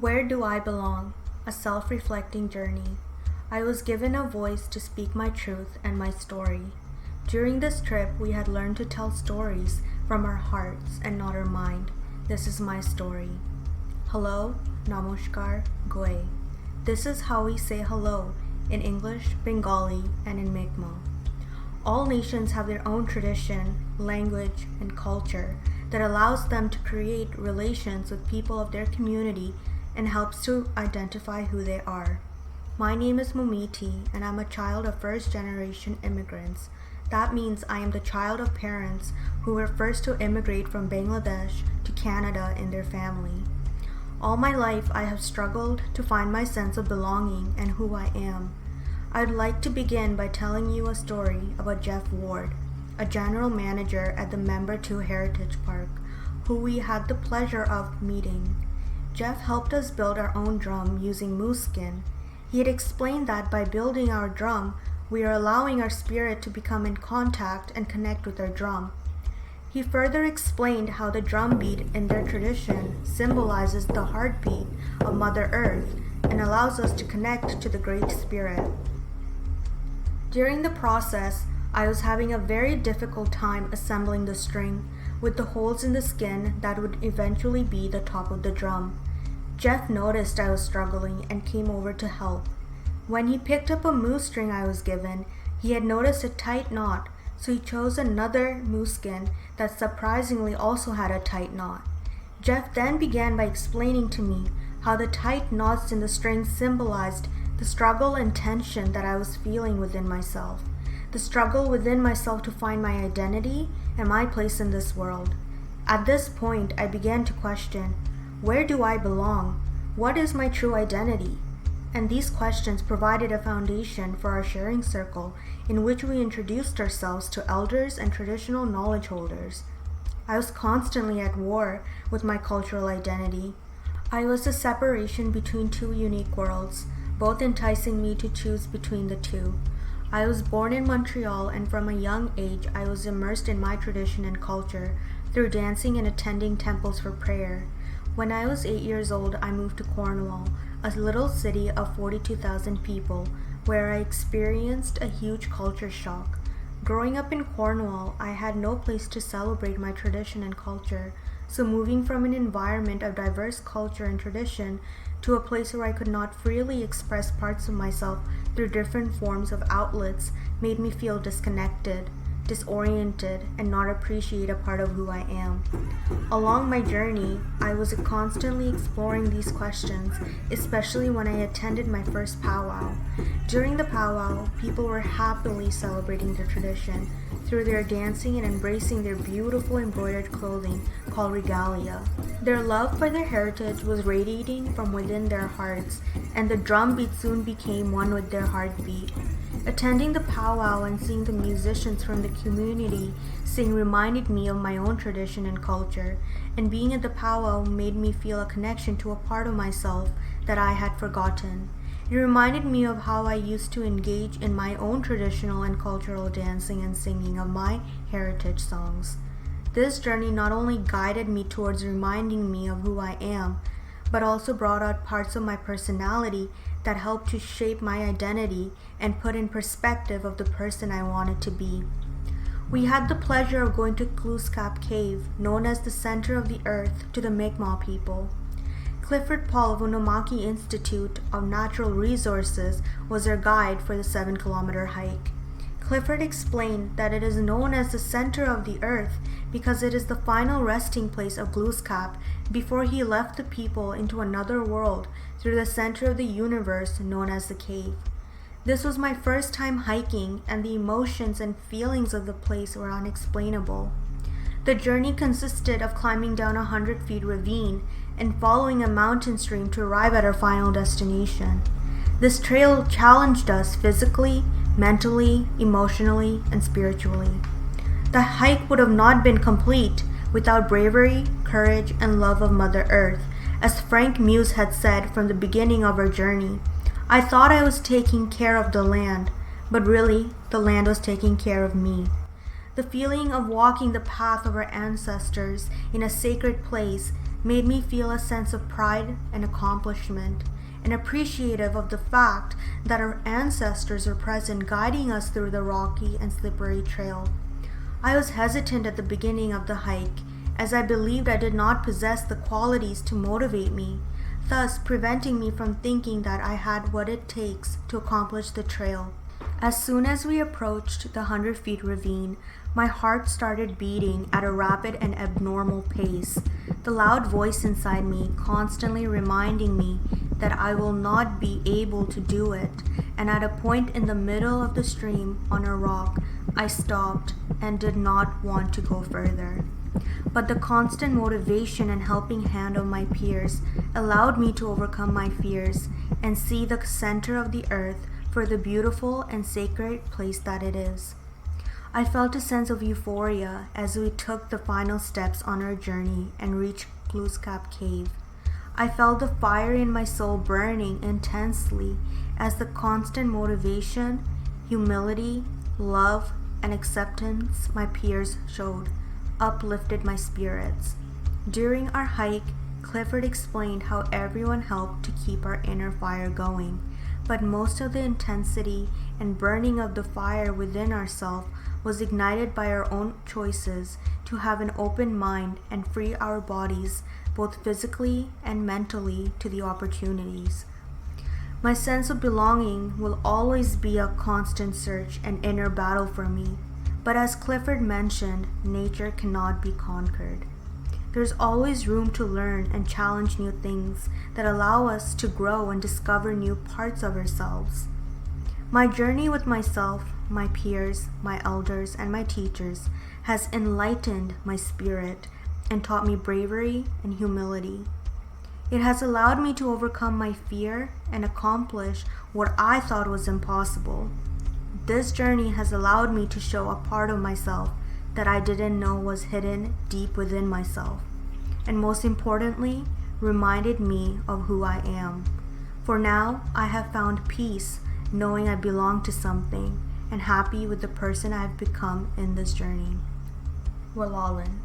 Where do I belong? A self-reflecting journey. I was given a voice to speak my truth and my story. During this trip, we had learned to tell stories from our hearts and not our mind. This is my story. Hello, Namaskar, Goe. This is how we say hello in English, Bengali, and in Mi'kmaq. All nations have their own tradition, language, and culture that allows them to create relations with people of their community and helps to identify who they are. My name is Momiti, and I'm a child of first-generation immigrants. That means I am the child of parents who were first to immigrate from Bangladesh to Canada in their family. All my life, I have struggled to find my sense of belonging and who I am. I'd like to begin by telling you a story about Jeff Ward, a general manager at the Member 2 Heritage Park, who we had the pleasure of meeting. Jeff helped us build our own drum using moose skin. He had explained that by building our drum, we are allowing our spirit to become in contact and connect with our drum. He further explained how the drum beat in their tradition symbolizes the heartbeat of Mother Earth and allows us to connect to the Great Spirit. During the process, I was having a very difficult time assembling the string with the holes in the skin that would eventually be the top of the drum. Jeff noticed I was struggling and came over to help. When he picked up a moose string I was given, he had noticed a tight knot, so he chose another moose skin that surprisingly also had a tight knot. Jeff then began by explaining to me how the tight knots in the string symbolized the struggle and tension that I was feeling within myself. The struggle within myself to find my identity and my place in this world. At this point, I began to question, where do I belong? What is my true identity? And these questions provided a foundation for our sharing circle in which we introduced ourselves to elders and traditional knowledge holders. I was constantly at war with my cultural identity. I was a separation between two unique worlds, both enticing me to choose between the two. I was born in Montreal, and from a young age I was immersed in my tradition and culture through dancing and attending temples for prayer. When I was 8 years old, I moved to Cornwall, a little city of 42,000 people, where I experienced a huge culture shock. Growing up in Cornwall, I had no place to celebrate my tradition and culture, so moving from an environment of diverse culture and tradition to a place where I could not freely express parts of myself through different forms of outlets made me feel disconnected, disoriented, and not appreciate a part of who I am. Along my journey, I was constantly exploring these questions, especially when I attended my first powwow. During the powwow, people were happily celebrating their tradition through their dancing and embracing their beautiful embroidered clothing called regalia. Their love for their heritage was radiating from within their hearts, and the drum beat soon became one with their heartbeat. Attending the powwow and seeing the musicians from the community sing reminded me of my own tradition and culture, and being at the powwow made me feel a connection to a part of myself that I had forgotten. It reminded me of how I used to engage in my own traditional and cultural dancing and singing of my heritage songs. This journey not only guided me towards reminding me of who I am, but also brought out parts of my personality that helped to shape my identity and put in perspective of the person I wanted to be. We had the pleasure of going to Glooscap Cave, known as the center of the earth to the Mi'kmaq people. Clifford Paul of Unamaki Institute of Natural Resources was our guide for the 7-kilometer hike. Clifford explained that it is known as the center of the earth because it is the final resting place of Glooscap before he left the people into another world through the center of the universe known as the cave. This was my first time hiking, and the emotions and feelings of the place were unexplainable. The journey consisted of climbing down a 100-feet ravine and following a mountain stream to arrive at our final destination. This trail challenged us physically, mentally, emotionally, and spiritually. The hike would have not been complete without bravery, courage, and love of Mother Earth, as Frank Muse had said from the beginning of our journey. I thought I was taking care of the land, but really, the land was taking care of me. The feeling of walking the path of our ancestors in a sacred place made me feel a sense of pride and accomplishment, and appreciative of the fact that our ancestors are present guiding us through the rocky and slippery trail. I was hesitant at the beginning of the hike, as I believed I did not possess the qualities to motivate me, thus preventing me from thinking that I had what it takes to accomplish the trail. As soon as we approached the 100-feet ravine, my heart started beating at a rapid and abnormal pace, the loud voice inside me constantly reminding me that I will not be able to do it, and at a point in the middle of the stream on a rock, I stopped and did not want to go further. But the constant motivation and helping hand of my peers allowed me to overcome my fears and see the center of the earth for the beautiful and sacred place that it is. I felt a sense of euphoria as we took the final steps on our journey and reached Glooskap Cave. I felt the fire in my soul burning intensely as the constant motivation, humility, love, and acceptance my peers showed uplifted my spirits. During our hike, Clifford explained how everyone helped to keep our inner fire going, but most of the intensity and burning of the fire within ourselves was ignited by our own choices to have an open mind and free our bodies both physically and mentally to the opportunities. My sense of belonging will always be a constant search and inner battle for me, but as Clifford mentioned, nature cannot be conquered. There's always room to learn and challenge new things that allow us to grow and discover new parts of ourselves. My journey with myself, my peers, my elders, and my teachers has enlightened my spirit and taught me bravery and humility. It has allowed me to overcome my fear and accomplish what I thought was impossible. This journey has allowed me to show a part of myself that I didn't know was hidden deep within myself, and most importantly, reminded me of who I am. For now, I have found peace knowing I belong to something and happy with the person I have become in this journey. Walalan.